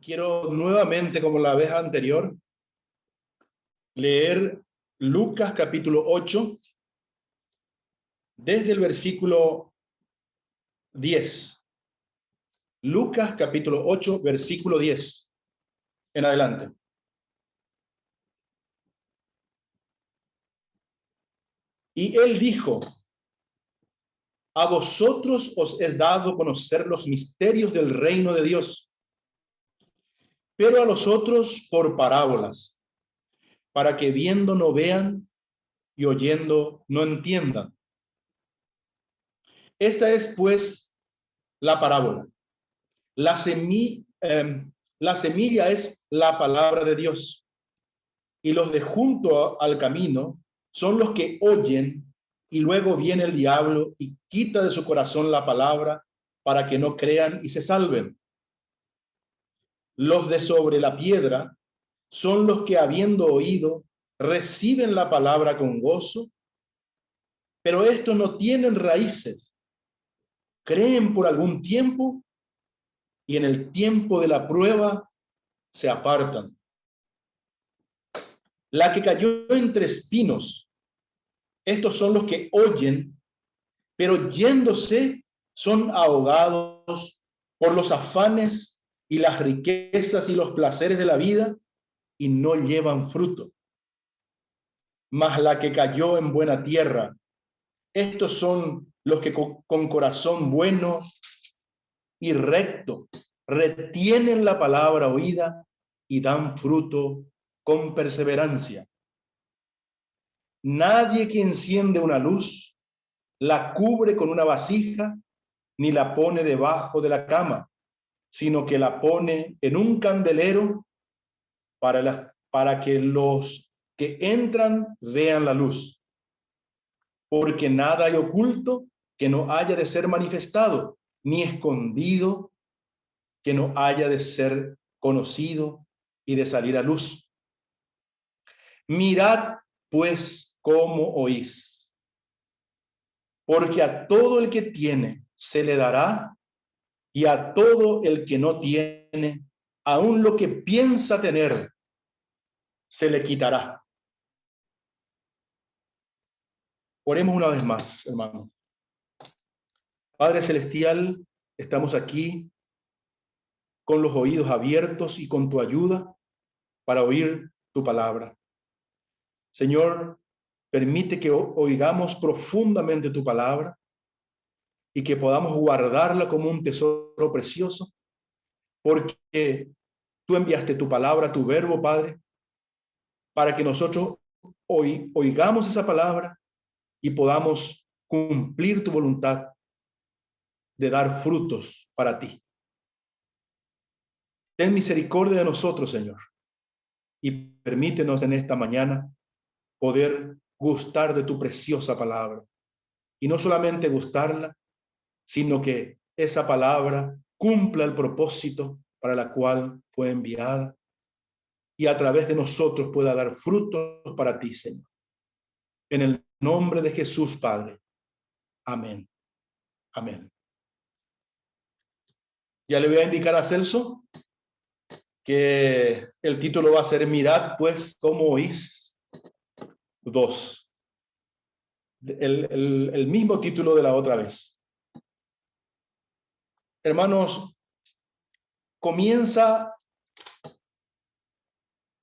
Quiero nuevamente, como la vez anterior, leer Lucas capítulo 8, desde el versículo 10. Lucas capítulo 8, versículo 10 en adelante. Y él dijo: a vosotros os es dado conocer los misterios del reino de Dios, pero a los otros por parábolas, para que viendo no vean y oyendo no entiendan. Esta es pues la parábola. La semilla es la palabra de Dios, y los de junto al camino son los que oyen, y luego viene el diablo y quita de su corazón la palabra para que no crean y se salven. Los de sobre la piedra son los que, habiendo oído, reciben la palabra con gozo, pero estos no tienen raíces, creen por algún tiempo y en el tiempo de la prueba se apartan. La que cayó entre espinos, estos son los que oyen, pero yéndose son ahogados por los afanes y las riquezas y los placeres de la vida y no llevan fruto. Mas la que cayó en buena tierra, estos son los que con corazón bueno y recto retienen la palabra oída y dan fruto con perseverancia. Nadie que enciende una luz la cubre con una vasija ni la pone debajo de la cama, sino que la pone en un candelero para que los que entran vean la luz. Porque nada hay oculto que no haya de ser manifestado, ni escondido que no haya de ser conocido y de salir a luz. Mirad pues cómo oís, porque a todo el que tiene se le dará, y a todo el que no tiene, aun lo que piensa tener, se le quitará. Oremos una vez más, hermano. Padre Celestial, estamos aquí con los oídos abiertos y con tu ayuda para oír tu palabra. Señor, permite que oigamos profundamente tu palabra y que podamos guardarla como un tesoro precioso, porque tú enviaste tu palabra, tu verbo, Padre, para que nosotros oigamos esa palabra y podamos cumplir tu voluntad de dar frutos para ti. Ten misericordia de nosotros, Señor, y permítenos en esta mañana poder gustar de tu preciosa palabra. Y no solamente gustarla, sino que esa palabra cumpla el propósito para la cual fue enviada y a través de nosotros pueda dar frutos para ti, Señor. En el nombre de Jesús, Padre. Amén. Amén. Ya le voy a indicar a Celso que el título va a ser Mirad pues cómo oís 2. El mismo título de la otra vez. Hermanos, comienza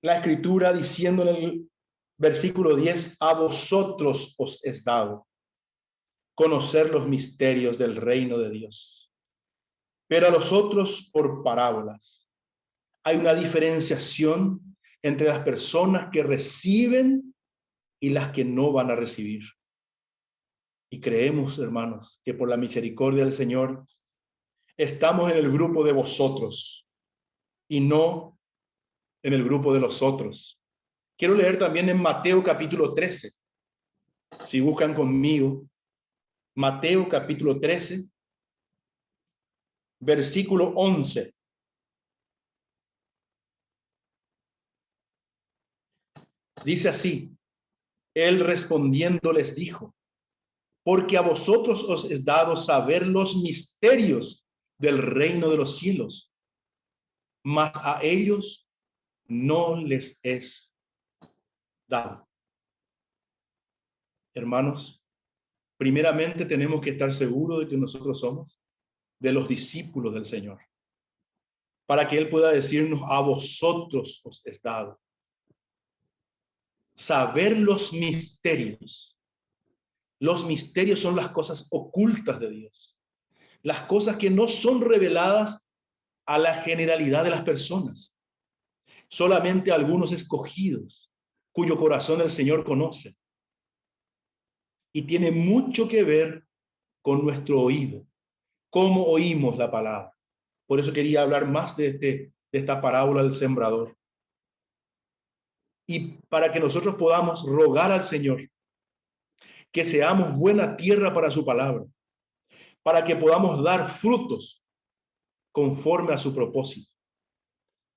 la escritura diciendo en el versículo 10, a vosotros os es dado conocer los misterios del reino de Dios, pero a los otros por parábolas. Hay una diferenciación entre las personas que reciben y las que no van a recibir. Y creemos, hermanos, que por la misericordia del Señor estamos en el grupo de vosotros y no en el grupo de los otros. Quiero leer también en Mateo capítulo 13. Si buscan conmigo, Mateo capítulo 13, versículo 11. Dice así: él respondiendo les dijo: porque a vosotros os es dado saber los misterios del reino de los cielos, mas a ellos no les es dado. Hermanos, primeramente tenemos que estar seguros de que nosotros somos de los discípulos del Señor, para que Él pueda decirnos: a vosotros os es dado saber los misterios. Los misterios son las cosas ocultas de Dios, las cosas que no son reveladas a la generalidad de las personas, solamente a algunos escogidos, cuyo corazón el Señor conoce. Y tiene mucho que ver con nuestro oído, cómo oímos la palabra. Por eso quería hablar más de esta parábola del sembrador. Y para que nosotros podamos rogar al Señor que seamos buena tierra para su palabra, para que podamos dar frutos conforme a su propósito.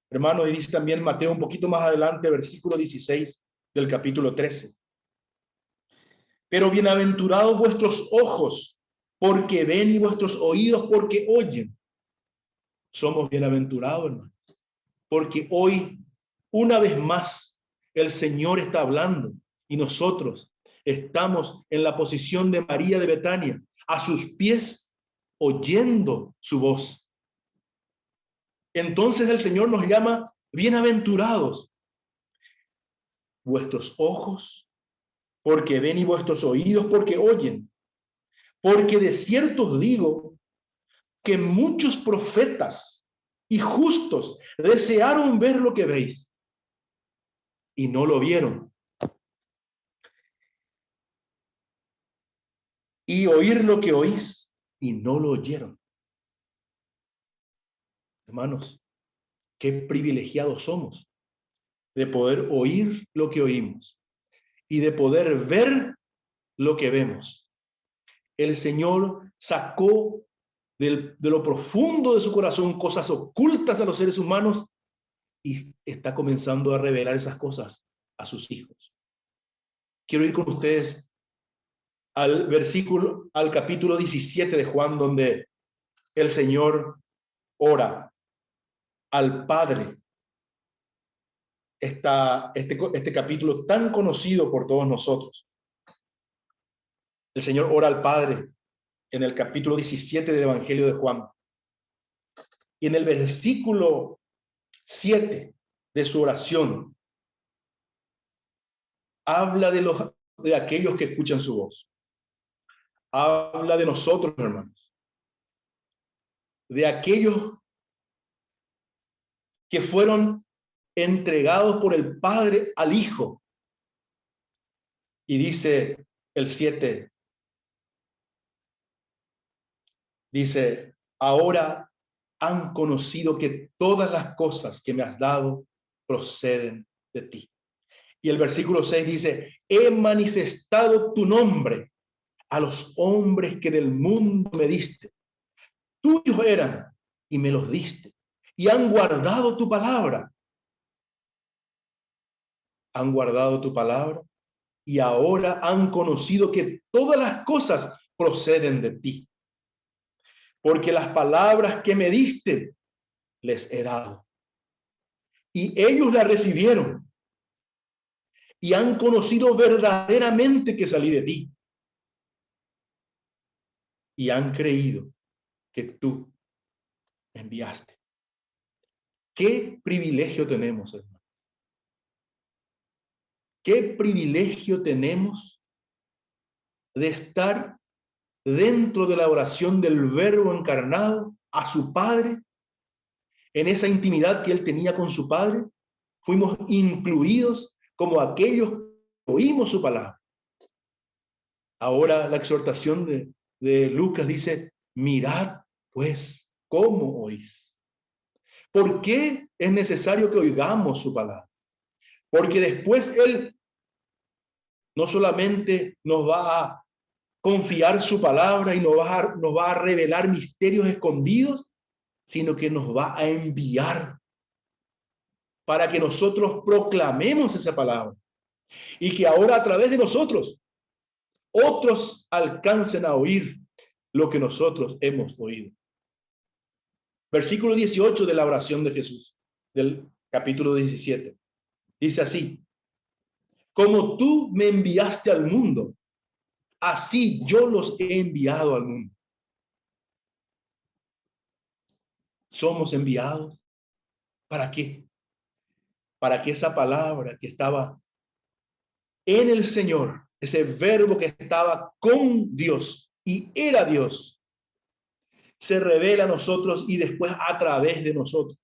Hermano, y dice también Mateo un poquito más adelante, versículo 16 del capítulo 13. Pero bienaventurados vuestros ojos, porque ven, y vuestros oídos, porque oyen. Somos bienaventurados, hermano, porque hoy, una vez más, el Señor está hablando y nosotros estamos en la posición de María de Betania, a sus pies, oyendo su voz. Entonces el Señor nos llama bienaventurados vuestros ojos, porque ven, y vuestros oídos, porque oyen. Porque de cierto os digo que muchos profetas y justos desearon ver lo que veis y no lo vieron, y oír lo que oís y no lo oyeron. Hermanos, qué privilegiados somos de poder oír lo que oímos y de poder ver lo que vemos. El Señor sacó de lo profundo de su corazón cosas ocultas a los seres humanos y está comenzando a revelar esas cosas a sus hijos. Quiero ir con ustedes al capítulo 17 de Juan, donde el Señor ora al Padre. Este capítulo tan conocido por todos nosotros. El Señor ora al Padre en el capítulo 17 del Evangelio de Juan. Y en el versículo 7 de su oración, habla de aquellos que escuchan su voz. Habla de nosotros, hermanos. De aquellos que fueron entregados por el Padre al Hijo. Y dice el 7, dice: ahora han conocido que todas las cosas que me has dado proceden de ti. Y el versículo 6 dice: he manifestado tu nombre a los hombres que del mundo me diste. Tuyos eran y me los diste, y han guardado tu palabra. Han guardado tu palabra y ahora han conocido que todas las cosas proceden de ti. Porque las palabras que me diste les he dado. Y ellos las recibieron y han conocido verdaderamente que salí de ti. Y han creído que tú me enviaste. ¿Qué privilegio tenemos, hermano? ¿Qué privilegio tenemos de estar dentro de la oración del Verbo encarnado a su Padre, en esa intimidad que él tenía con su Padre? Fuimos incluidos como aquellos que oímos su palabra. Ahora la exhortación de Lucas dice: mirad pues cómo oís. ¿Por qué es necesario que oigamos su palabra? Porque después él no solamente nos va a confiar su palabra y nos va a revelar misterios escondidos, sino que nos va a enviar para que nosotros proclamemos esa palabra y que ahora a través de nosotros otros alcancen a oír lo que nosotros hemos oído. Versículo 18 de la oración de Jesús. del capítulo 17. Dice así: como tú me enviaste al mundo, así yo los he enviado al mundo. Somos enviados. ¿Para qué? Para que esa palabra que estaba en el Señor, ese verbo que estaba con Dios y era Dios, se revela a nosotros y después a través de nosotros.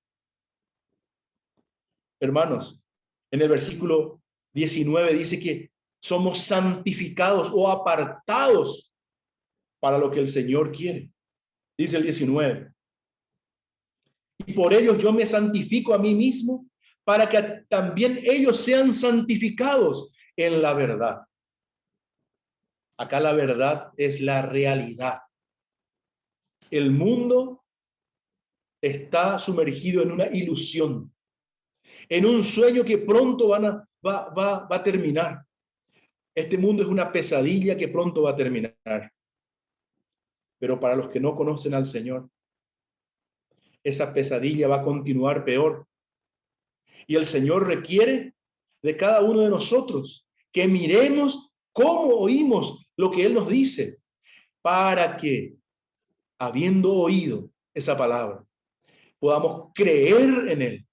Hermanos, en el versículo 19 dice que somos santificados o apartados para lo que el Señor quiere. Dice el 19: y por ellos yo me santifico a mí mismo, para que también ellos sean santificados en la verdad. Acá la verdad es la realidad. El mundo está sumergido en una ilusión, en un sueño que pronto va a terminar. Este mundo es una pesadilla que pronto va a terminar. Pero para los que no conocen al Señor, esa pesadilla va a continuar peor. Y el Señor requiere de cada uno de nosotros que miremos cómo oímos lo que Él nos dice, para que, habiendo oído esa palabra, podamos creer en Él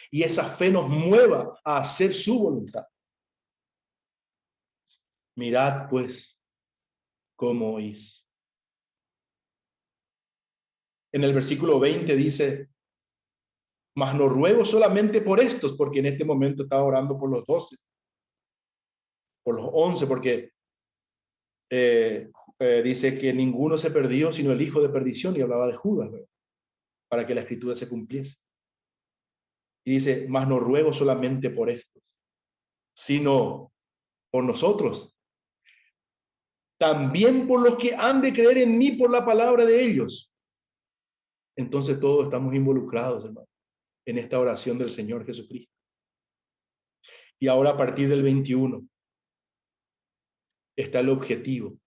y esa fe nos mueva a hacer su voluntad. Mirad pues cómo oís. En el versículo 20 dice: mas no ruego solamente por estos, porque en este momento estaba orando por los 12, por los 11, porque dice que ninguno se perdió sino el hijo de perdición, y hablaba de Judas, ¿verdad? Para que la escritura se cumpliese. Y dice: mas no ruego solamente por estos, sino por nosotros, también por los que han de creer en mí por la palabra de ellos. Entonces todos estamos involucrados, hermano, en esta oración del Señor Jesucristo. Y ahora a partir del 21 está el objetivo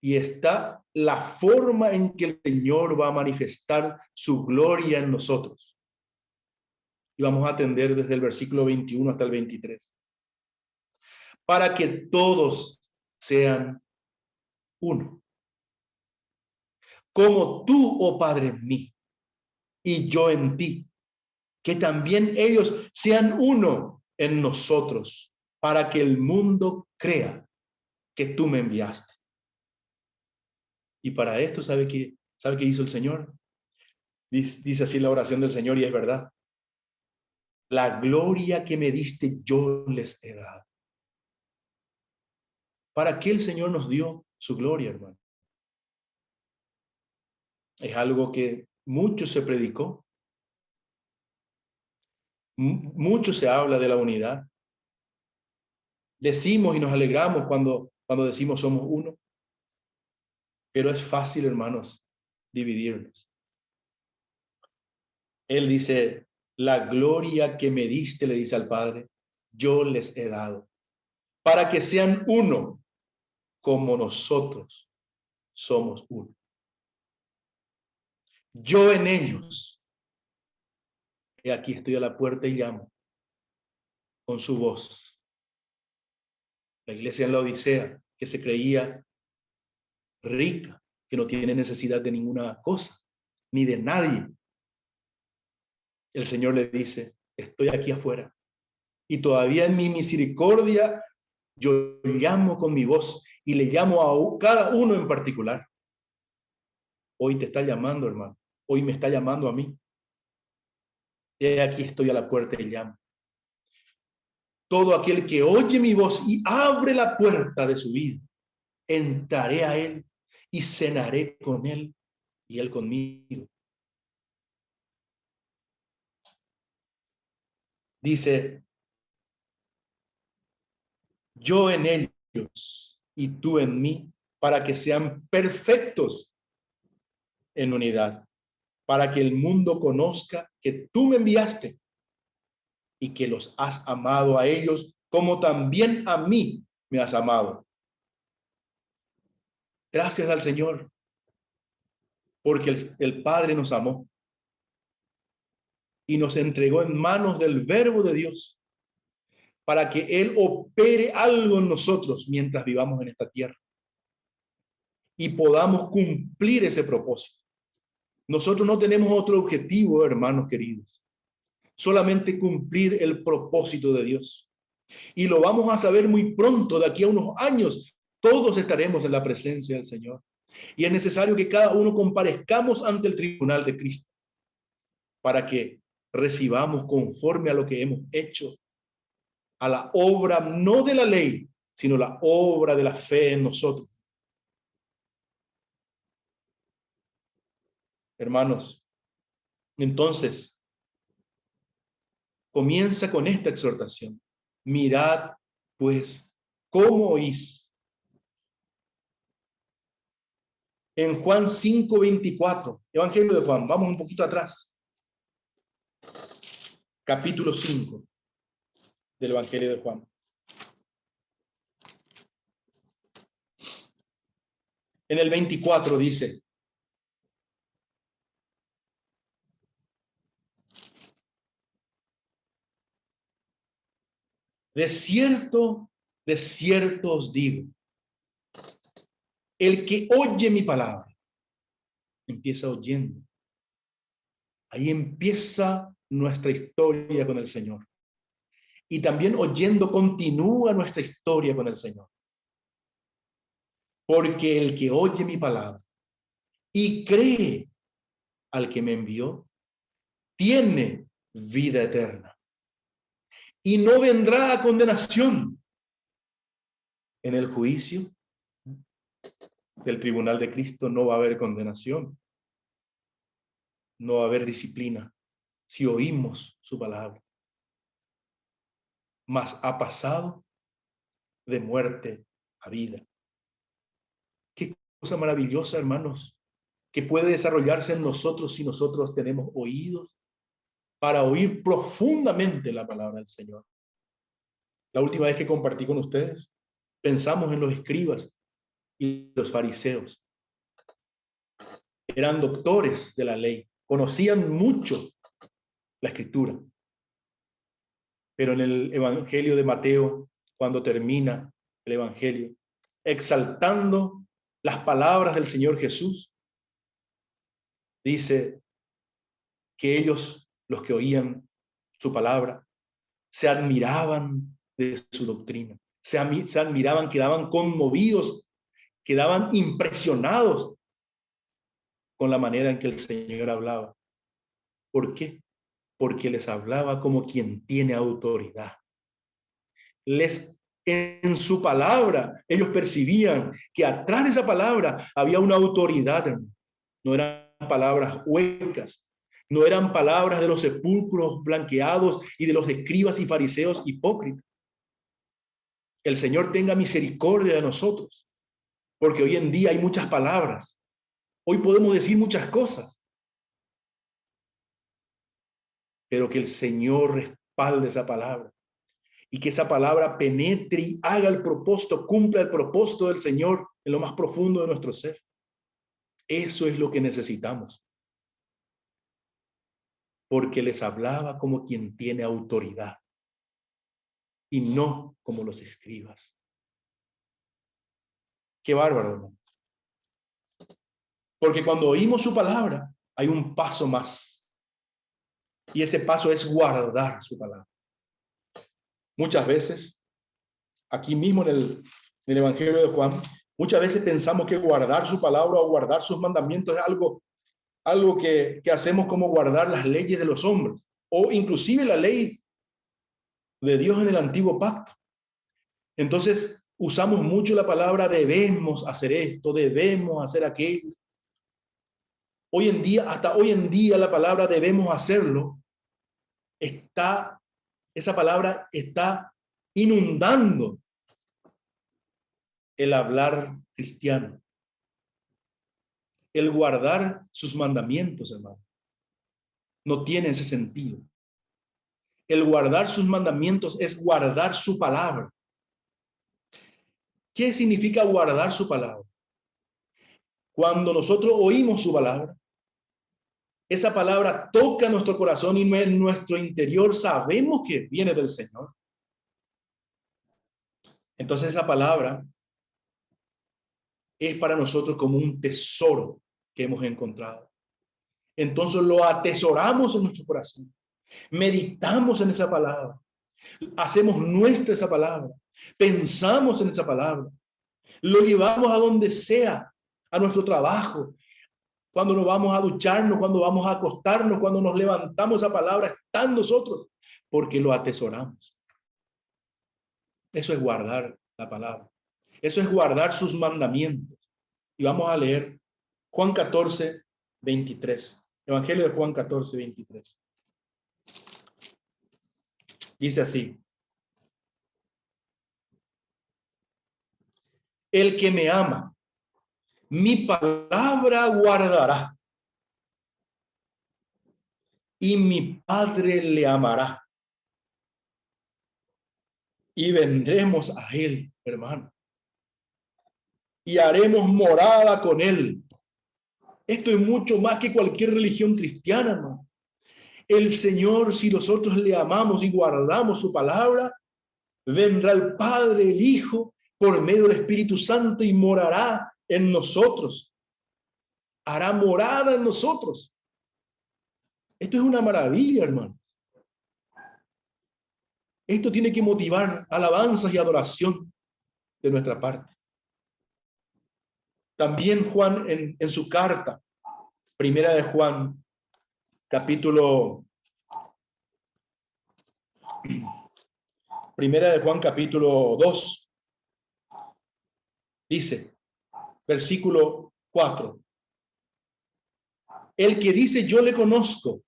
y está la forma en que el Señor va a manifestar su gloria en nosotros. Y vamos a atender desde el versículo 21 hasta el 23. Para que todos sean uno, como tú, oh Padre, en mí y yo en ti, que también ellos sean uno en nosotros, para que el mundo crea que tú me enviaste. Y para esto, ¿sabe qué hizo el Señor? Dice así la oración del Señor, y es verdad: la gloria que me diste yo les he dado. ¿Para qué el Señor nos dio su gloria, hermano? Es algo que mucho se predicó, mucho se habla de la unidad. Decimos y nos alegramos cuando decimos somos uno, pero es fácil, hermanos, dividirnos. Él dice: la gloria que me diste, le dice al Padre, yo les he dado, para que sean uno, como nosotros somos uno. Yo en ellos. Y aquí estoy a la puerta y llamo con su voz. La iglesia en la Odisea, que se creía rica, que no tiene necesidad de ninguna cosa, ni de nadie. El Señor le dice: estoy aquí afuera. Y todavía en mi misericordia, yo llamo con mi voz y le llamo a cada uno en particular. Hoy te está llamando, hermano. Hoy me está llamando a mí. Y aquí estoy a la puerta y llamo. Todo aquel que oye mi voz y abre la puerta de su vida, entraré a él y cenaré con él y él conmigo. Dice: yo en ellos y tú en mí, para que sean perfectos en unidad, para que el mundo conozca que tú me enviaste y que los has amado a ellos como también a mí me has amado. Gracias al Señor, porque el Padre nos amó y nos entregó en manos del Verbo de Dios para que Él opere algo en nosotros mientras vivamos en esta tierra y podamos cumplir ese propósito. Nosotros no tenemos otro objetivo, hermanos queridos, solamente cumplir el propósito de Dios. Y lo vamos a saber muy pronto, de aquí a unos años, todos estaremos en la presencia del Señor. Y es necesario que cada uno comparezcamos ante el tribunal de Cristo para que recibamos conforme a lo que hemos hecho, a la obra no de la ley, sino la obra de la fe en nosotros. Hermanos, entonces, comienza con esta exhortación. Mirad, pues, cómo oís. En Juan 5:24, Evangelio de Juan, vamos un poquito atrás. Capítulo 5 del Evangelio de Juan. En el 24 dice: de cierto os digo, el que oye mi palabra, empieza oyendo. Ahí empieza nuestra historia con el Señor. Y también oyendo continúa nuestra historia con el Señor. Porque el que oye mi palabra y cree al que me envió, tiene vida eterna. Y no vendrá a condenación. En el juicio del tribunal de Cristo no va a haber condenación. No va a haber disciplina si oímos su palabra. Mas ha pasado de muerte a vida. Qué cosa maravillosa, hermanos, que puede desarrollarse en nosotros si nosotros tenemos oídos para oír profundamente la palabra del Señor. La última vez que compartí con ustedes, pensamos en los escribas y los fariseos. Eran doctores de la ley, conocían mucho la escritura. Pero en el Evangelio de Mateo, cuando termina el Evangelio, exaltando las palabras del Señor Jesús, dice que ellos, los que oían su palabra, se admiraban de su doctrina, se admiraban, quedaban conmovidos, quedaban impresionados con la manera en que el Señor hablaba. ¿Por qué? Porque les hablaba como quien tiene autoridad. En su palabra, ellos percibían que atrás de esa palabra había una autoridad. No eran palabras huecas, no eran palabras de los sepulcros blanqueados y de los escribas y fariseos hipócritas. El Señor tenga misericordia de nosotros, porque hoy en día hay muchas palabras. Hoy podemos decir muchas cosas, pero que el Señor respalde esa palabra y que esa palabra penetre y haga el propósito, cumpla el propósito del Señor en lo más profundo de nuestro ser. Eso es lo que necesitamos. Porque les hablaba como quien tiene autoridad y no como los escribas. Qué bárbaro, ¿no? Porque cuando oímos su palabra, hay un paso más. Y ese paso es guardar su palabra. Muchas veces, aquí mismo en el Evangelio de Juan, muchas veces pensamos que guardar su palabra o guardar sus mandamientos es algo que hacemos como guardar las leyes de los hombres, o inclusive la ley de Dios en el antiguo pacto. Entonces, usamos mucho la palabra debemos hacer esto, debemos hacer aquello. Hoy en día, hasta hoy en día, la palabra debemos hacerlo, esa palabra está inundando el hablar cristiano. El guardar sus mandamientos, hermano, no tiene ese sentido. El guardar sus mandamientos es guardar su palabra. ¿Qué significa guardar su palabra? Cuando nosotros oímos su palabra, esa palabra toca nuestro corazón y en nuestro interior sabemos que viene del Señor. Entonces esa palabra es para nosotros como un tesoro que hemos encontrado. Entonces lo atesoramos en nuestro corazón. Meditamos en esa palabra. Hacemos nuestra esa palabra. Pensamos en esa palabra. Lo llevamos a donde sea, a nuestro trabajo. Cuando nos vamos a ducharnos, cuando vamos a acostarnos, cuando nos levantamos, esa palabra está en nosotros, porque lo atesoramos. Eso es guardar la palabra. Eso es guardar sus mandamientos. Y vamos a leer Juan 14, 23. Evangelio de Juan 14, 23. Dice así: el que me ama, mi palabra guardará, y mi Padre le amará. Y vendremos a él, hermano, y haremos morada con él. Esto es mucho más que cualquier religión cristiana, hermano. El Señor, si nosotros le amamos y guardamos su palabra, vendrá el Padre, el Hijo, por medio del Espíritu Santo y morará en nosotros. Hará morada en nosotros. Esto es una maravilla, hermano. Esto tiene que motivar alabanzas y adoración de nuestra parte. También Juan en su carta, primera de Juan, primera de Juan capítulo 2, dice, versículo 4, el que dice yo le conozco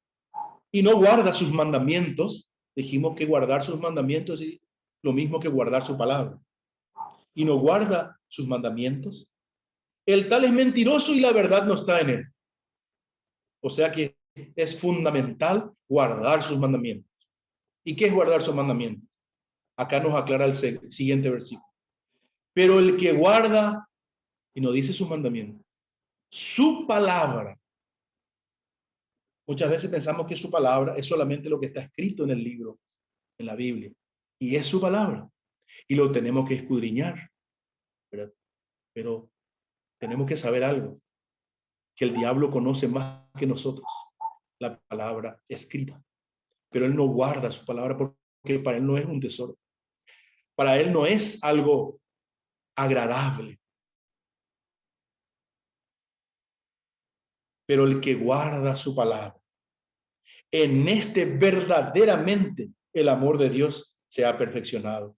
y no guarda sus mandamientos, dijimos que guardar sus mandamientos es lo mismo que guardar su palabra, y no guarda sus mandamientos, el tal es mentiroso y la verdad no está en él. O sea que es fundamental guardar sus mandamientos. ¿Y qué es guardar sus mandamientos? Acá nos aclara el siguiente versículo. Pero el que guarda, y no dice sus mandamientos, su palabra. Muchas veces pensamos que su palabra es solamente lo que está escrito en el libro, en la Biblia. Y es su palabra. Y lo tenemos que escudriñar. Pero tenemos que saber algo, que el diablo conoce más que nosotros la palabra escrita. Pero él no guarda su palabra porque para él no es un tesoro. Para él no es algo agradable. Pero el que guarda su palabra, en este verdaderamente el amor de Dios se ha perfeccionado.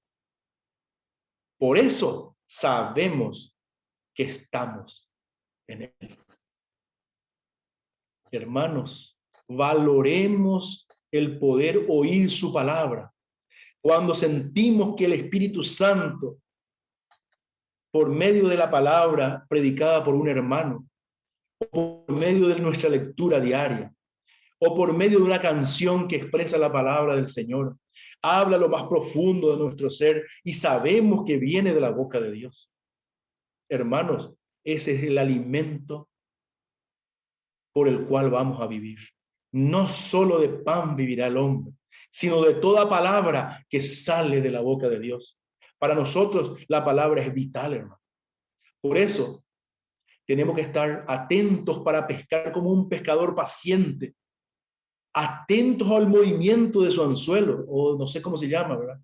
Por eso sabemos que estamos en él. Hermanos, valoremos el poder oír su palabra. Cuando sentimos que el Espíritu Santo, por medio de la palabra predicada por un hermano, o por medio de nuestra lectura diaria, o por medio de una canción que expresa la palabra del Señor, habla lo más profundo de nuestro ser y sabemos que viene de la boca de Dios. Hermanos, ese es el alimento por el cual vamos a vivir. No solo de pan vivirá el hombre, sino de toda palabra que sale de la boca de Dios. Para nosotros la palabra es vital, hermano. Por eso tenemos que estar atentos para pescar como un pescador paciente, atentos al movimiento de su anzuelo, o no sé cómo se llama, ¿verdad?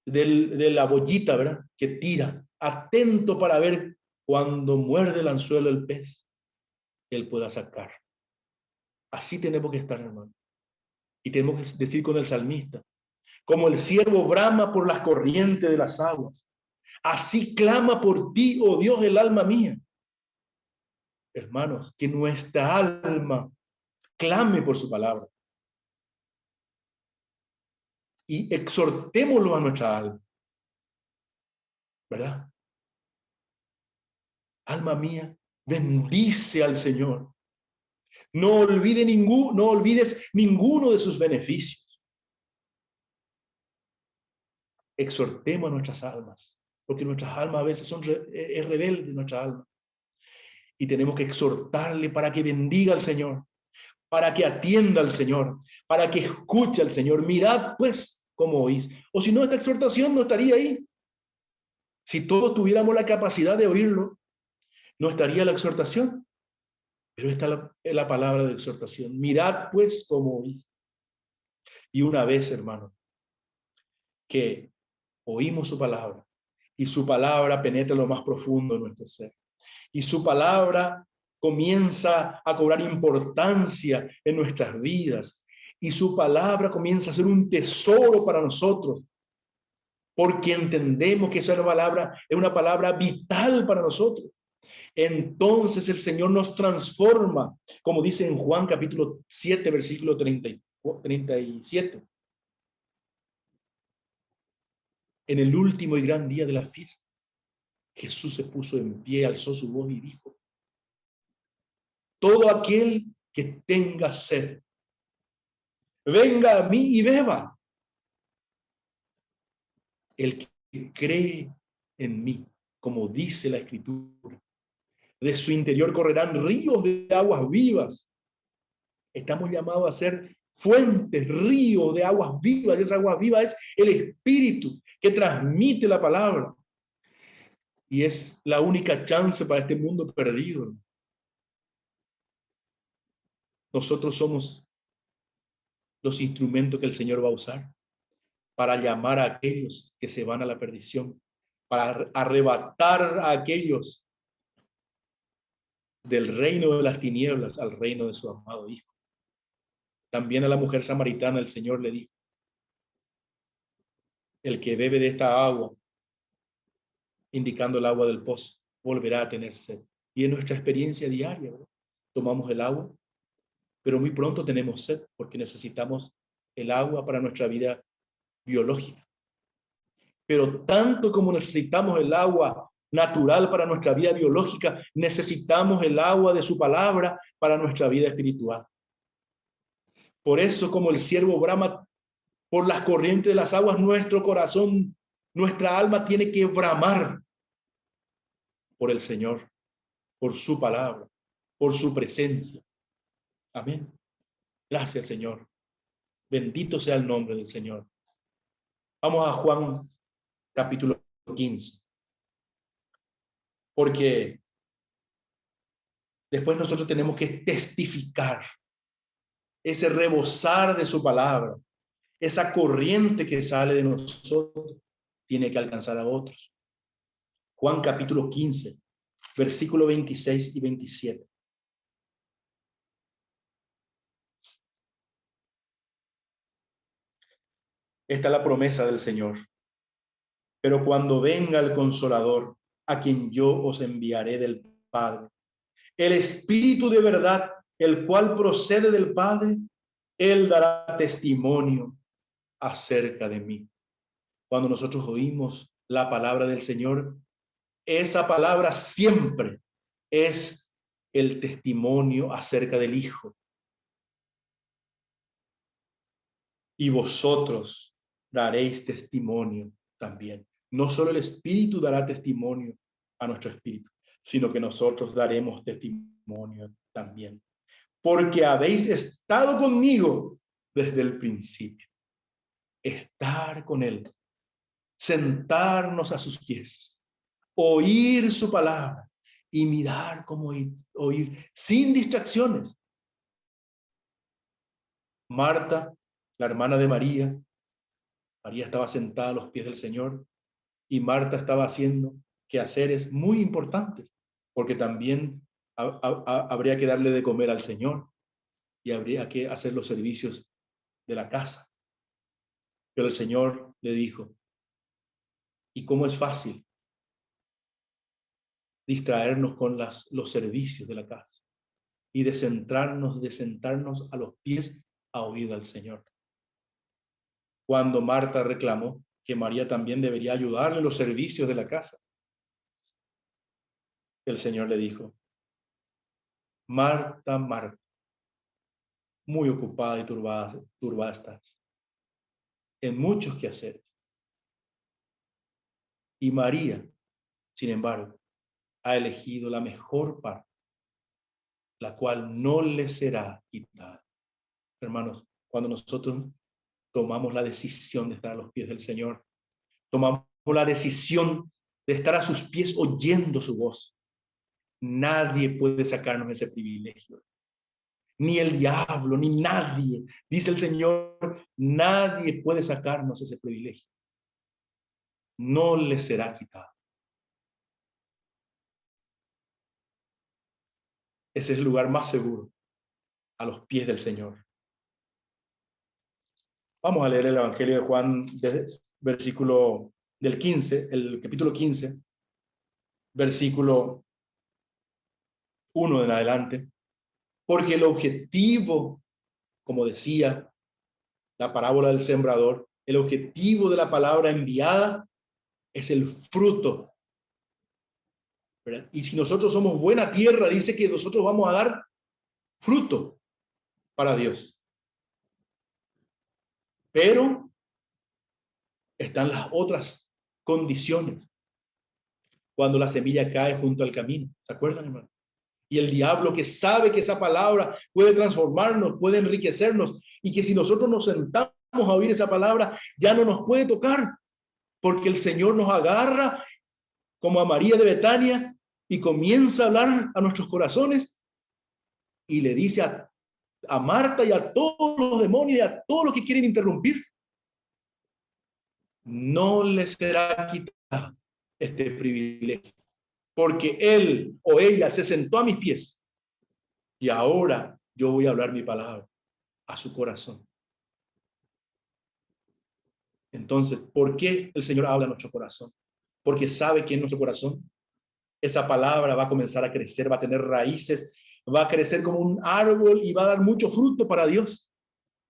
De la bollita, ¿verdad? Que tira, atento para ver cuando muerde el anzuelo el pez, que él pueda sacar. Así tenemos que estar, hermano. Y tenemos que decir con el salmista, como el ciervo brama por las corrientes de las aguas, así clama por ti, oh Dios, el alma mía. Hermanos, que nuestra alma clame por su palabra. Y exhortémoslo a nuestra alma. ¿Verdad? Alma mía, bendice al Señor. No olvides ninguno de sus beneficios. Exhortemos a nuestras almas, porque nuestras almas a veces son rebeldes, nuestra alma. Y tenemos que exhortarle para que bendiga al Señor, para que atienda al Señor, para que escuche al Señor. Mirad pues cómo oís. O si no, esta exhortación no estaría ahí. Si todos tuviéramos la capacidad de oírlo, no estaría la exhortación. Pero esta es la palabra de exhortación. Mirad pues cómo oís. Y una vez, hermano, que oímos su palabra y su palabra penetra lo más profundo de nuestro ser y su palabra comienza a cobrar importancia en nuestras vidas y su palabra comienza a ser un tesoro para nosotros porque entendemos que esa palabra es una palabra vital para nosotros. Entonces el Señor nos transforma, como dice en Juan capítulo 7, versículo 37. En el último y gran día de la fiesta, Jesús se puso en pie, alzó su voz y dijo: todo aquel que tenga sed, venga a mí y beba. El que cree en mí, como dice la Escritura, de su interior correrán ríos de aguas vivas. Estamos llamados a ser fuentes, ríos de aguas vivas. Y esa agua viva es el Espíritu que transmite la palabra. Y es la única chance para este mundo perdido. Nosotros somos los instrumentos que el Señor va a usar para llamar a aquellos que se van a la perdición, para arrebatar a aquellos del reino de las tinieblas al reino de su amado Hijo. También a la mujer samaritana el Señor le dijo: el que bebe de esta agua, indicando el agua del pozo, volverá a tener sed. Y en nuestra experiencia diaria, ¿verdad? Tomamos el agua, pero muy pronto tenemos sed porque necesitamos el agua para nuestra vida biológica. Pero tanto como necesitamos el agua natural para nuestra vida biológica, necesitamos el agua de su palabra para nuestra vida espiritual. Por eso, como el siervo brama por las corrientes de las aguas, nuestro corazón, nuestra alma tiene que bramar por el Señor, por su palabra, por su presencia. Amén. Gracias, Señor. Bendito sea el nombre del Señor. Vamos a Juan capítulo 15. Porque después nosotros tenemos que testificar ese rebosar de su palabra, esa corriente que sale de nosotros, tiene que alcanzar a otros. Juan capítulo 15, versículo 26 y 27. Esta es la promesa del Señor. Pero cuando venga el Consolador, a quien yo os enviaré del Padre, el Espíritu de verdad, el cual procede del Padre, Él dará testimonio acerca de mí. Cuando nosotros oímos la palabra del Señor, esa palabra siempre es el testimonio acerca del Hijo. Y vosotros daréis testimonio también. No solo el Espíritu dará testimonio a nuestro espíritu, sino que nosotros daremos testimonio también. Porque habéis estado conmigo desde el principio. Estar con Él, sentarnos a sus pies, oír su palabra y mirar cómo oír sin distracciones. Marta, la hermana de María, María estaba sentada a los pies del Señor y Marta estaba haciendo quehaceres muy importantes, porque también habría que darle de comer al Señor y habría que hacer los servicios de la casa. Pero el Señor le dijo: ¿y cómo es fácil distraernos con los servicios de la casa y de sentarnos a los pies a oír al Señor? Cuando Marta reclamó que María también debería ayudarle en los servicios de la casa, el Señor le dijo: Marta, Marta, muy ocupada y turbada estás en muchos quehaceres. Y María, sin embargo, ha elegido la mejor parte, la cual no le será quitada. Hermanos, cuando nosotros tomamos la decisión de estar a los pies del Señor, tomamos la decisión de estar a sus pies oyendo su voz, nadie puede sacarnos ese privilegio. Ni el diablo, ni nadie. Dice el Señor, nadie puede sacarnos ese privilegio. No le será quitado. Ese es el lugar más seguro, a los pies del Señor. Vamos a leer el Evangelio de Juan, versículo del 15, el capítulo 15, versículo 1 en adelante. Porque el objetivo, como decía la parábola del sembrador, el objetivo de la palabra enviada es el fruto, ¿verdad? Y si nosotros somos buena tierra, dice que nosotros vamos a dar fruto para Dios. Pero están las otras condiciones. Cuando la semilla cae junto al camino. ¿Se acuerdan, hermano? Y el diablo, que sabe que esa palabra puede transformarnos, puede enriquecernos, y que si nosotros nos sentamos a oír esa palabra, ya no nos puede tocar, porque el Señor nos agarra como a María de Betania y comienza a hablar a nuestros corazones y le dice a Marta y a todos los demonios y a todos los que quieren interrumpir, no les será quitado este privilegio, porque él o ella se sentó a mis pies y ahora yo voy a hablar mi palabra a su corazón. Entonces, ¿por qué el Señor habla a nuestro corazón? Porque sabe que en nuestro corazón esa palabra va a comenzar a crecer, va a tener raíces, va a crecer como un árbol y va a dar mucho fruto para Dios,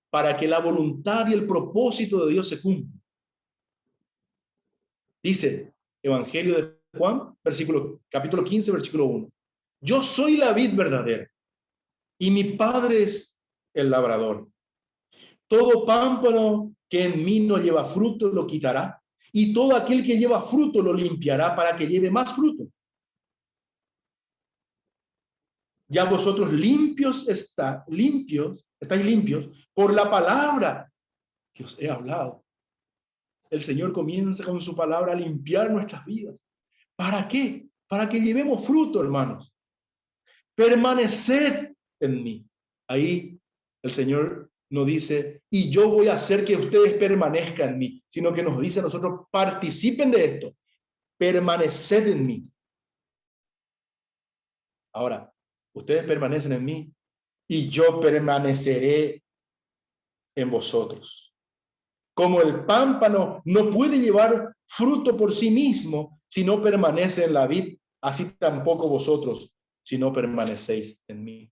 para que la voluntad y el propósito de Dios se cumplan. Dice Evangelio de Juan, capítulo 15, versículo 1. Yo soy la vid verdadera y mi Padre es el labrador. Todo pámpano que en mí no lleva fruto lo quitará, y todo aquel que lleva fruto lo limpiará para que lleve más fruto. Ya vosotros estáis limpios por la palabra que os he hablado. El Señor comienza con su palabra a limpiar nuestras vidas. ¿Para qué? Para que llevemos fruto, hermanos. Permaneced en mí. Ahí el Señor no dice, y yo voy a hacer que ustedes permanezcan en mí, sino que nos dice a nosotros, participen de esto, permaneced en mí. Ahora, ustedes permanecen en mí y yo permaneceré en vosotros. Como el pámpano no puede llevar fruto por sí mismo si no permanece en la vid, así tampoco vosotros si no permanecéis en mí.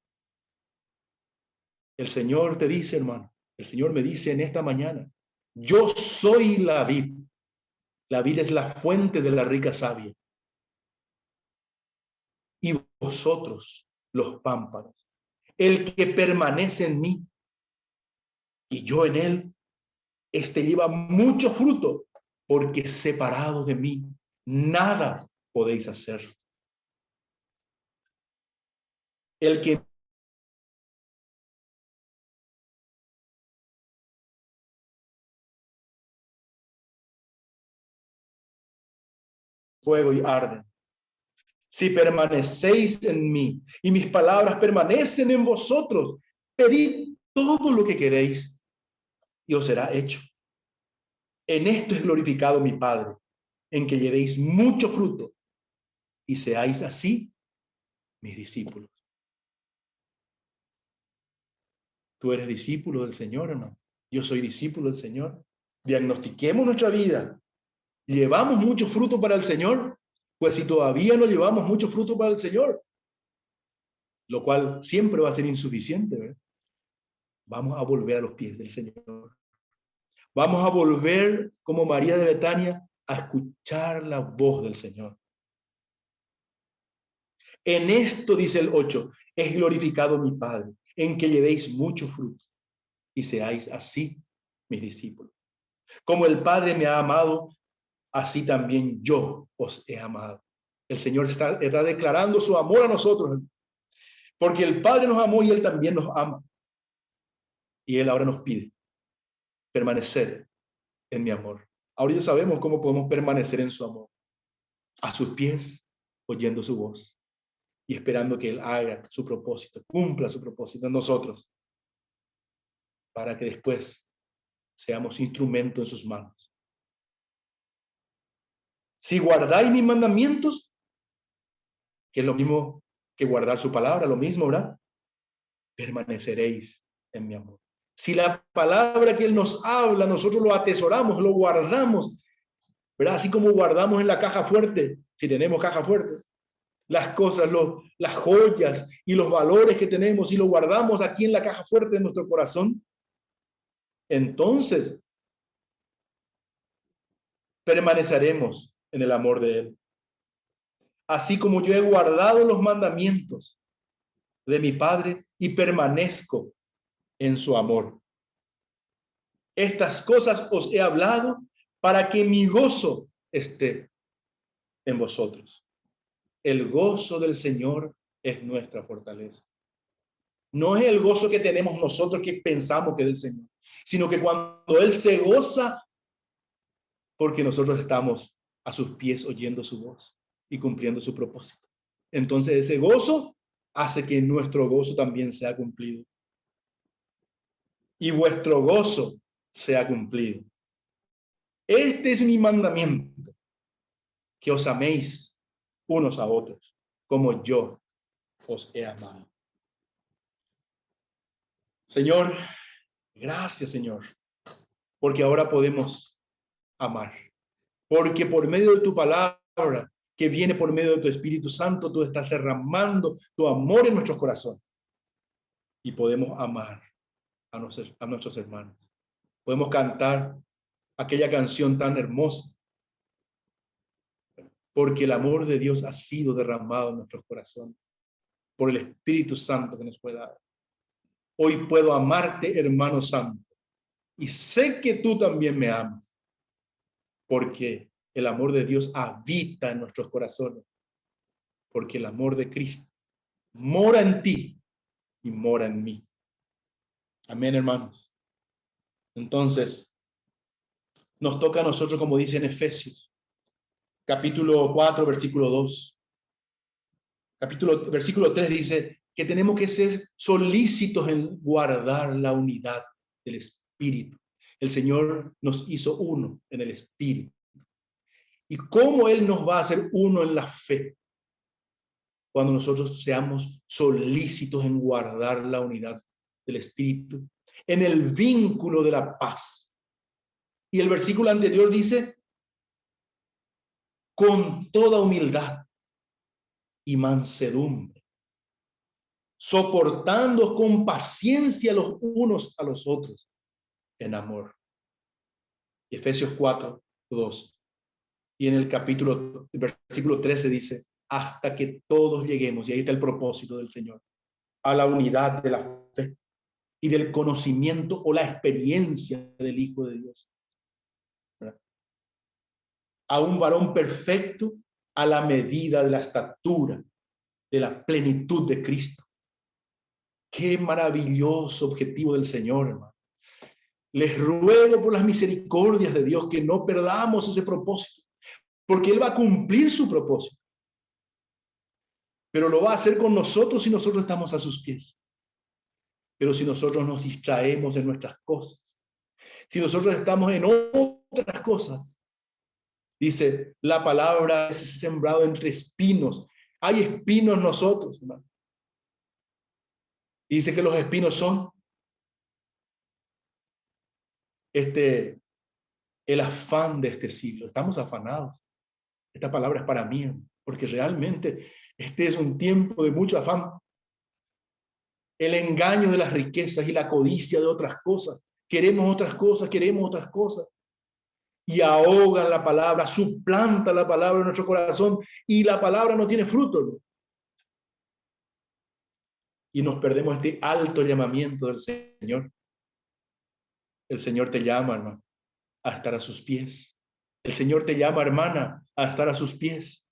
El Señor te dice, hermano, el Señor me dice en esta mañana, yo soy la vid. La vid es la fuente de la rica savia. Y vosotros, los pámpanos. El que permanece en mí y yo en él, este lleva mucho fruto, porque separado de mí, nada podéis hacer. El que fuego y arde. Si permanecéis en mí y mis palabras permanecen en vosotros, pedid todo lo que queréis y os será hecho. En esto es glorificado mi Padre, en que llevéis mucho fruto y seáis así mis discípulos. Tú eres discípulo del Señor, hermano. Yo soy discípulo del Señor. Diagnostiquemos nuestra vida. ¿Llevamos mucho fruto para el Señor? Pues si todavía no llevamos mucho fruto para el Señor, lo cual siempre va a ser insuficiente, ¿verdad? Vamos a volver a los pies del Señor. Vamos a volver, como María de Betania, a escuchar la voz del Señor. En esto, dice el 8, es glorificado mi Padre, en que llevéis mucho fruto y seáis así mis discípulos. Como el Padre me ha amado, así también yo os he amado. El Señor está declarando su amor a nosotros. Porque el Padre nos amó y Él también nos ama. Y Él ahora nos pide permanecer en mi amor. Ahora ya sabemos cómo podemos permanecer en su amor. A sus pies, oyendo su voz y esperando que Él haga su propósito, cumpla su propósito en nosotros, para que después seamos instrumento en sus manos. Si guardáis mis mandamientos, que es lo mismo que guardar su palabra, lo mismo, ¿verdad? Permaneceréis en mi amor. Si la palabra que Él nos habla, nosotros lo atesoramos, lo guardamos, ¿verdad? Así como guardamos en la caja fuerte, si tenemos caja fuerte, las cosas, las joyas y los valores que tenemos, y lo guardamos aquí en la caja fuerte de nuestro corazón, entonces permaneceremos en el amor de Él. Así como yo he guardado los mandamientos de mi Padre y permanezco en su amor. Estas cosas os he hablado para que mi gozo esté en vosotros. El gozo del Señor es nuestra fortaleza. No es el gozo que tenemos nosotros que pensamos que es del Señor, sino que cuando Él se goza, porque nosotros estamos a sus pies oyendo su voz y cumpliendo su propósito. Entonces ese gozo hace que nuestro gozo también sea cumplido. Y vuestro gozo sea cumplido. Este es mi mandamiento, que os améis unos a otros, como yo os he amado. Señor, gracias, Señor, porque ahora podemos amar. Porque por medio de tu palabra, que viene por medio de tu Espíritu Santo, tú estás derramando tu amor en nuestros corazones. Y podemos amar a nuestros hermanos. Podemos cantar aquella canción tan hermosa, porque el amor de Dios ha sido derramado en nuestros corazones por el Espíritu Santo que nos fue dado. Hoy puedo amarte, hermano santo, y sé que tú también me amas, porque el amor de Dios habita en nuestros corazones, porque el amor de Cristo mora en ti y mora en mí. Amén, hermanos. Entonces, nos toca a nosotros, como dice en Efesios, capítulo 4, versículo 2. Versículo 3 dice que tenemos que ser solícitos en guardar la unidad del Espíritu. El Señor nos hizo uno en el Espíritu. ¿Y cómo Él nos va a hacer uno en la fe? Cuando nosotros seamos solícitos en guardar la unidad del Espíritu, en el vínculo de la paz. Y el versículo anterior dice, con toda humildad y mansedumbre, soportando con paciencia los unos a los otros en amor. Efesios 4, 2. Y en el versículo 13 dice, hasta que todos lleguemos, y ahí está el propósito del Señor, a la unidad de la fe y del conocimiento o la experiencia del Hijo de Dios. ¿Verdad? A un varón perfecto a la medida de la estatura, de la plenitud de Cristo. Qué maravilloso objetivo del Señor, hermano. Les ruego por las misericordias de Dios que no perdamos ese propósito, porque Él va a cumplir su propósito. Pero lo va a hacer con nosotros si nosotros estamos a sus pies. Pero si nosotros nos distraemos en nuestras cosas, si nosotros estamos en otras cosas, dice la palabra, es sembrado entre espinos. Hay espinos nosotros, hermano. Dice que los espinos son el afán de este siglo. Estamos afanados. Esta palabra es para mí, porque realmente este es un tiempo de mucho afán. El engaño de las riquezas y la codicia de otras cosas. Queremos otras cosas, queremos otras cosas. Y ahogan la palabra, suplanta la palabra en nuestro corazón y la palabra no tiene fruto, ¿no? Y nos perdemos este alto llamamiento del Señor. El Señor te llama, hermano, a estar a sus pies. El Señor te llama, hermana, a estar a sus pies.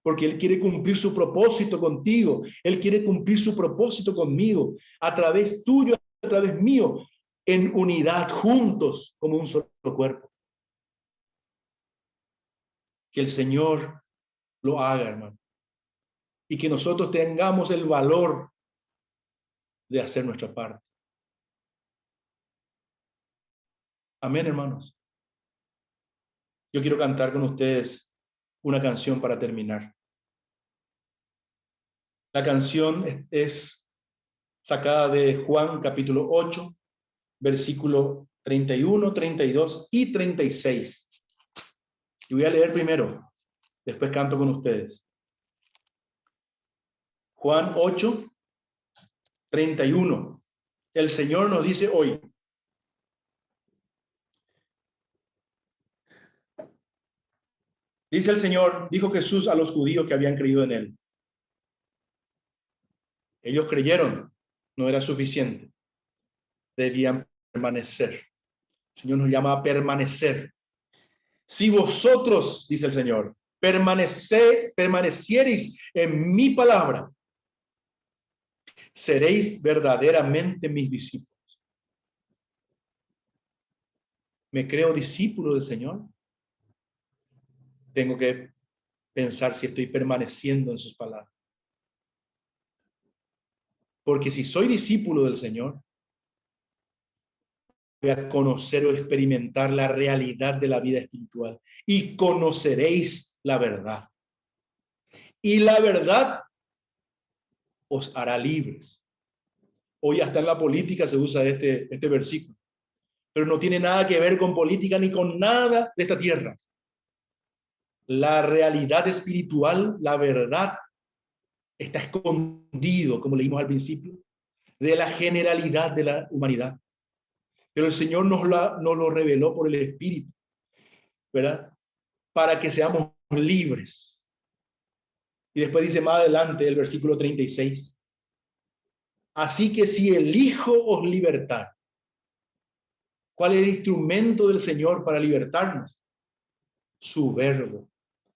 porque Él quiere cumplir su propósito contigo. Él quiere cumplir su propósito conmigo, a través tuyo, a través mío, en unidad, juntos, como un solo cuerpo. Que el Señor lo haga, hermano. Y que nosotros tengamos el valor de hacer nuestra parte. Amén, hermanos. Yo quiero cantar con ustedes una canción para terminar. La canción es sacada de Juan capítulo 8, versículo 31, 32 y 36. Y voy a leer primero, después canto con ustedes. Juan 8, 31. El Señor nos dice hoy: dice el Señor, dijo Jesús a los judíos que habían creído en Él. Ellos creyeron, no era suficiente. Debían permanecer. El Señor nos llama a permanecer. Si vosotros, dice el Señor, permaneciereis en mi palabra, seréis verdaderamente mis discípulos. ¿Me creo discípulo del Señor? Tengo que pensar si estoy permaneciendo en sus palabras. Porque si soy discípulo del Señor, voy a conocer o experimentar la realidad de la vida espiritual. Y conoceréis la verdad. Y la verdad os hará libres. Hoy hasta en la política se usa este versículo. Pero no tiene nada que ver con política ni con nada de esta tierra. La realidad espiritual, la verdad, está escondido, como leímos al principio, de la generalidad de la humanidad. Pero el Señor nos lo reveló por el Espíritu, ¿verdad? Para que seamos libres. Y después dice más adelante el versículo 36. Así que si el Hijo os libertar, ¿cuál es el instrumento del Señor para libertarnos? Su verbo,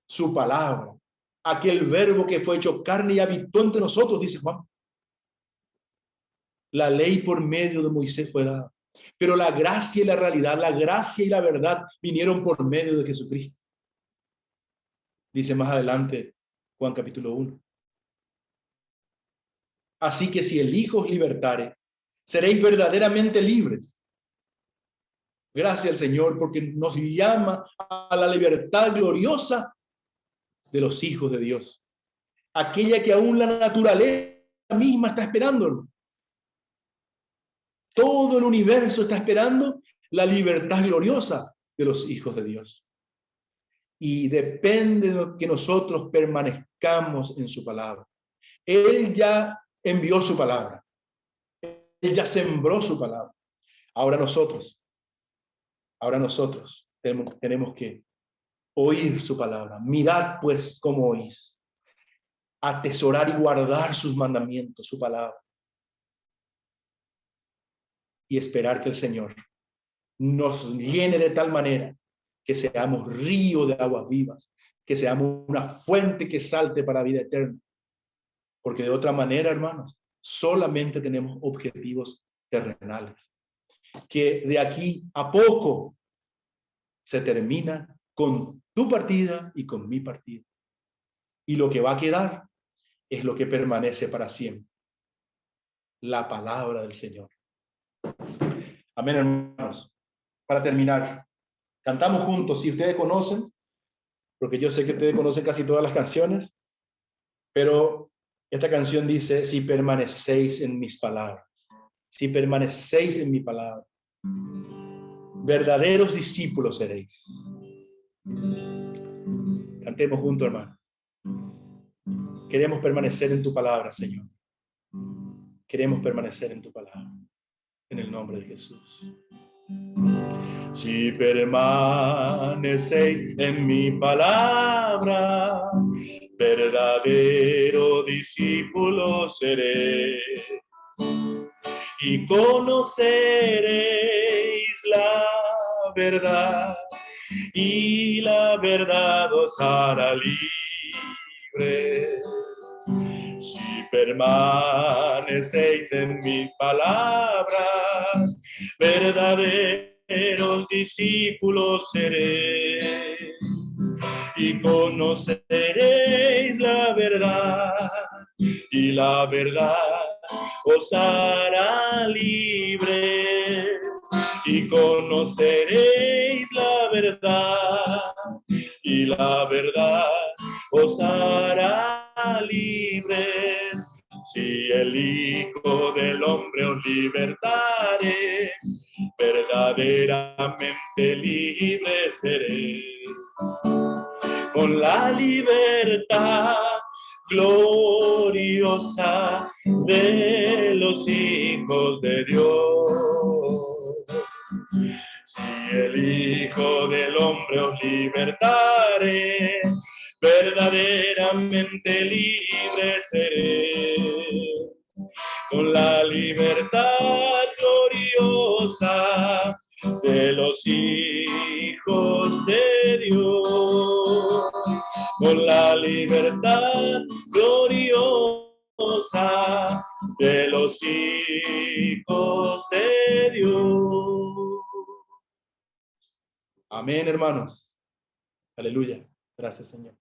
su palabra. Aquel verbo que fue hecho carne y habitó entre nosotros, dice Juan. La ley por medio de Moisés fue dada, pero la gracia y la realidad, la gracia y la verdad vinieron por medio de Jesucristo. Dice más adelante Juan capítulo 1. Así que si el Hijo os libertare, seréis verdaderamente libres. Gracias al Señor porque nos llama a la libertad gloriosa de los hijos de Dios. Aquella que aún la naturaleza misma está esperando. Todo el universo está esperando la libertad gloriosa de los hijos de Dios. Y depende de que nosotros permanezcamos en su palabra. Él ya envió su palabra. Él ya sembró su palabra. Ahora nosotros tenemos que oír su palabra. Mirad pues cómo oís. Atesorar y guardar sus mandamientos, su palabra. Y esperar que el Señor nos llene de tal manera que seamos río de aguas vivas, que seamos una fuente que salte para vida eterna. Porque de otra manera, hermanos, solamente tenemos objetivos terrenales. Que de aquí a poco se termina con tu partida y con mi partida. Y lo que va a quedar es lo que permanece para siempre. La palabra del Señor. Amén, hermanos. Para terminar, cantamos juntos. Si ustedes conocen, porque yo sé que ustedes conocen casi todas las canciones, pero esta canción dice: si permanecéis en mis palabras, si permanecéis en mi palabra, verdaderos discípulos seréis. Cantemos juntos, hermano. Queremos permanecer en tu palabra, Señor. Queremos permanecer en tu palabra. En el nombre de Jesús. Si permanecéis en mi palabra, verdadero discípulo seré. Y conoceréis la verdad, y la verdad os hará libres. libres. Si permanecéis en mis palabras, verdaderos discípulos seréis y conoceréis la verdad, y la verdad os hará libres, y conoceréis la verdad, y la verdad os hará libres. Si el Hijo del Hombre os libertare, verdaderamente libres seréis. Con la libertad gloriosa de los hijos de Dios. Si el Hijo del Hombre os libertare, verdaderamente libres seréis. Con la libertad gloriosa de los hijos de Dios, con la libertad gloriosa de los hijos de Dios. Amén, hermanos. Aleluya. Gracias, Señor.